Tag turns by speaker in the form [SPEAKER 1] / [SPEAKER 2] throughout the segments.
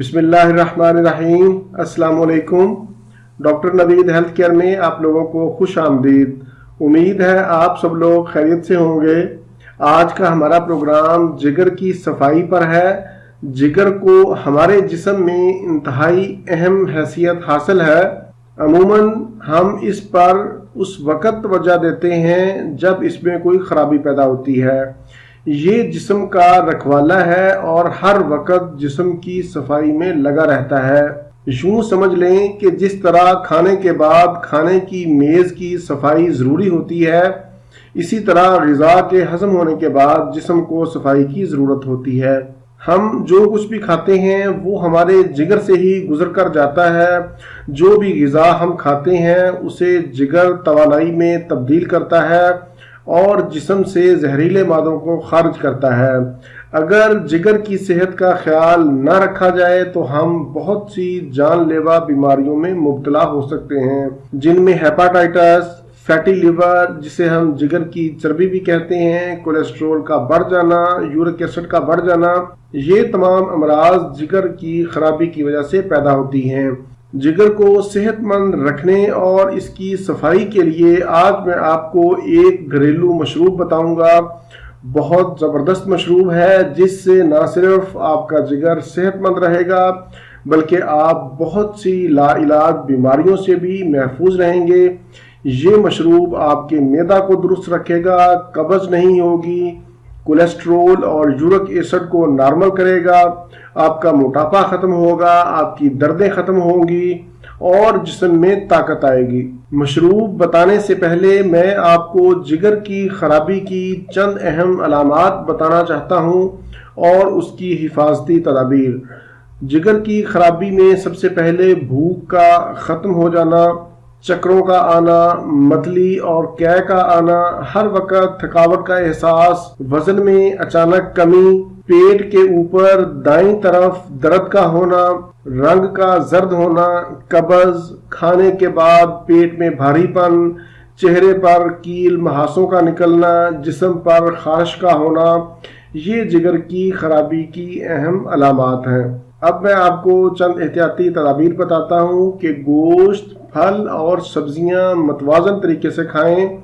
[SPEAKER 1] बिस्मिल्लाहिर्रहमानिर्रहीम। अस्सलाम वालेकुम। डॉक्टर नवीद हेल्थ केयर में आप लोगों को खुश आमदीद। उम्मीद है आप सब लोग खैरियत से होंगे। आज का हमारा प्रोग्राम जिगर की सफाई पर है। जिगर को हमारे जिस्म में इंतहाई अहम हैसियत हासिल है। अमूमन हम इस पर उस वक़्त तवज्जो देते हैं जब इसमें कोई ख़राबी पैदा होती है। ये जिस्म का रखवाला है और हर वक्त जिस्म की सफाई में लगा रहता है। यूं समझ लें कि जिस तरह खाने के बाद खाने की मेज़ की सफाई ज़रूरी होती है, इसी तरह ग़िज़ा के हज़म होने के बाद जिस्म को सफाई की ज़रूरत होती है। हम जो कुछ भी खाते हैं वो हमारे जिगर से ही गुजर कर जाता है। जो भी ग़िज़ा हम खाते हैं उसे जिगर तवानाई में तब्दील करता है और जिस्म से जहरीले मादों को खारिज करता है। अगर जिगर की सेहत का ख्याल न रखा जाए तो हम बहुत सी जानलेवा बीमारियों में मुब्तला हो सकते हैं, जिनमें हेपाटाइटिस, फैटी लिवर जिसे हम जिगर की चर्बी भी कहते हैं, कोलेस्ट्रॉल का बढ़ जाना, यूरिक एसिड का बढ़ जाना, ये तमाम अमराज जिगर की खराबी की वजह से पैदा होती हैं। जिगर को सेहतमंद रखने और इसकी सफाई के लिए आज मैं आपको एक घरेलू मशरूब बताऊंगा। बहुत ज़बरदस्त मशरूब है जिससे ना सिर्फ आपका जिगर सेहतमंद रहेगा बल्कि आप बहुत सी लाइलाज बीमारियों से भी महफूज रहेंगे। ये मशरूब आपके मैदा को दुरुस्त रखेगा, कब्ज़ नहीं होगी, कोलेस्ट्रोल और यूरिक एसिड को नॉर्मल करेगा, आपका मोटापा ख़त्म होगा, आपकी दर्दें ख़त्म होंगी और जिस्म में ताकत आएगी। मशरूब बताने से पहले मैं आपको जिगर की खराबी की चंद अहम अलामात बताना चाहता हूँ और उसकी हिफाजती तदाबीर। जिगर की खराबी में सबसे पहले भूख का ख़त्म हो जाना, चक्रों का आना, मतली और कै का आना, हर वक्त थकावट का एहसास, वजन में अचानक कमी, पेट के ऊपर दाईं तरफ दर्द का होना, रंग का जर्द होना, कब्ज़, खाने के बाद पेट में भारीपन, चेहरे पर कील महासों का निकलना, जिस्म पर खारिश का होना, ये जिगर की खराबी की अहम अलामात हैं। अब मैं आपको चंद एहतियाती तदाबीर बताता हूँ कि गोश्त, फल और सब्जियां मतवाज़न तरीके से खाएं,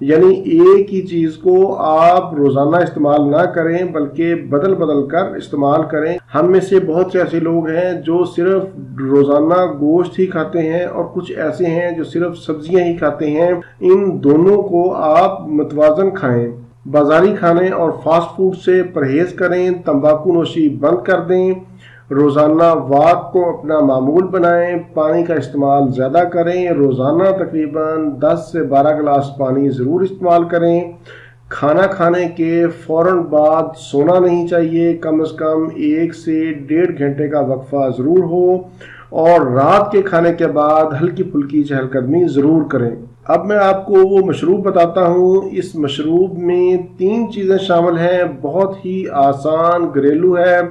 [SPEAKER 1] यानी एक ही चीज़ को आप रोज़ाना इस्तेमाल ना करें बल्कि बदल बदल कर इस्तेमाल करें। हम में से बहुत से ऐसे लोग हैं जो सिर्फ रोज़ाना गोश्त ही खाते हैं और कुछ ऐसे हैं जो सिर्फ सब्जियां ही खाते हैं। इन दोनों को आप मतवाज़न खाएं। बाज़ारी खाने और फास्ट फूड से परहेज़ करें, तंबाकू नोशी बंद कर दें, रोज़ाना वॉक को अपना मामूल बनाएं, पानी का इस्तेमाल ज़्यादा करें, रोज़ाना तकरीबन 10 से 12 गिलास पानी ज़रूर इस्तेमाल करें। खाना खाने के फ़ौरन बाद सोना नहीं चाहिए, कम से कम 1 से 1.5 घंटे का वक्फा ज़रूर हो और रात के खाने के बाद हल्की फुल्की चहलकदमी ज़रूर करें। अब मैं आपको वो मशरूब बताता हूँ। इस मशरूब में 3 चीज़ें शामिल हैं, बहुत ही आसान घरेलू है।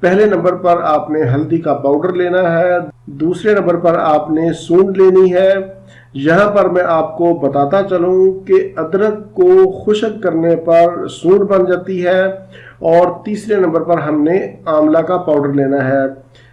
[SPEAKER 1] पहले नंबर पर आपने हल्दी का पाउडर लेना है, दूसरे नंबर पर आपने सूंड लेनी है। यहाँ पर मैं आपको बताता चलूँ कि अदरक को खुश्क करने पर सूंड बन जाती है और तीसरे नंबर पर हमने आंवला का पाउडर लेना है।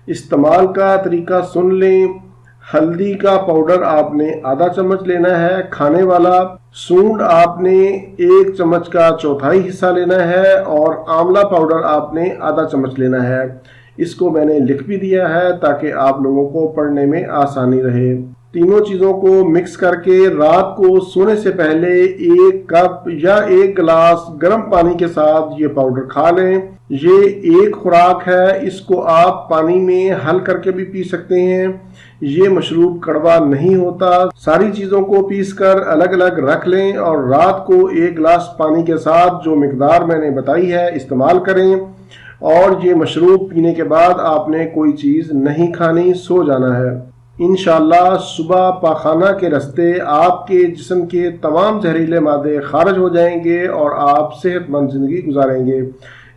[SPEAKER 1] इस्तेमाल का तरीका सुन लें। हल्दी का पाउडर आपने आधा चम्मच लेना है खाने वाला, सूंड आपने 1 चम्मच का चौथाई हिस्सा लेना है और आंवला पाउडर आपने आधा चम्मच लेना है। इसको मैंने लिख भी दिया है ताकि आप लोगों को पढ़ने में आसानी रहे। तीनों चीज़ों को मिक्स करके रात को सोने से पहले 1 कप या 1 गिलास गर्म पानी के साथ ये पाउडर खा लें। ये एक खुराक है, इसको आप पानी में हल करके भी पी सकते हैं। ये मशरूब कड़वा नहीं होता। सारी चीज़ों को पीसकर अलग अलग रख लें और रात को 1 गिलास पानी के साथ जो मिकदार मैंने बताई है इस्तेमाल करें। और ये मशरूब पीने के बाद आपने कोई चीज़ नहीं खानी, सो जाना है। इंशाअल्लाह सुबह पाखाना के रास्ते आपके जिस्म के तमाम जहरीले मादे खारिज हो जाएंगे और आप सेहतमंद ज़िंदगी गुजारेंगे।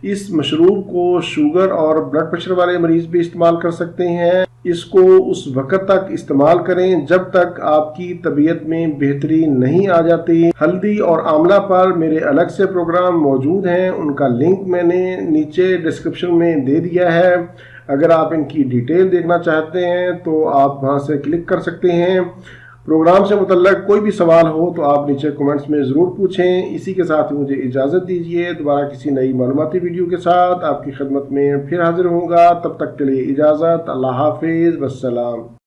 [SPEAKER 1] इस मशरूब को शुगर और ब्लड प्रेशर वाले मरीज भी इस्तेमाल कर सकते हैं। इसको उस वक्त तक इस्तेमाल करें जब तक आपकी तबीयत में बेहतरी नहीं आ जाती। हल्दी और आंवला पर मेरे अलग से प्रोग्राम मौजूद हैं, उनका लिंक मैंने नीचे डिस्क्रिप्शन में दे दिया है। اگر آپ ان کی ڈیٹیل دیکھنا چاہتے ہیں تو آپ وہاں سے کلک کر سکتے ہیں۔ پروگرام سے متعلق کوئی بھی سوال ہو تو آپ نیچے کومنٹس میں ضرور پوچھیں۔ اسی کے ساتھ مجھے اجازت دیجیے، دوبارہ کسی نئی معلوماتی ویڈیو کے ساتھ آپ کی خدمت میں پھر حاضر ہوں گا۔ تب تک کے لیے اجازت، اللہ حافظ، والسلام۔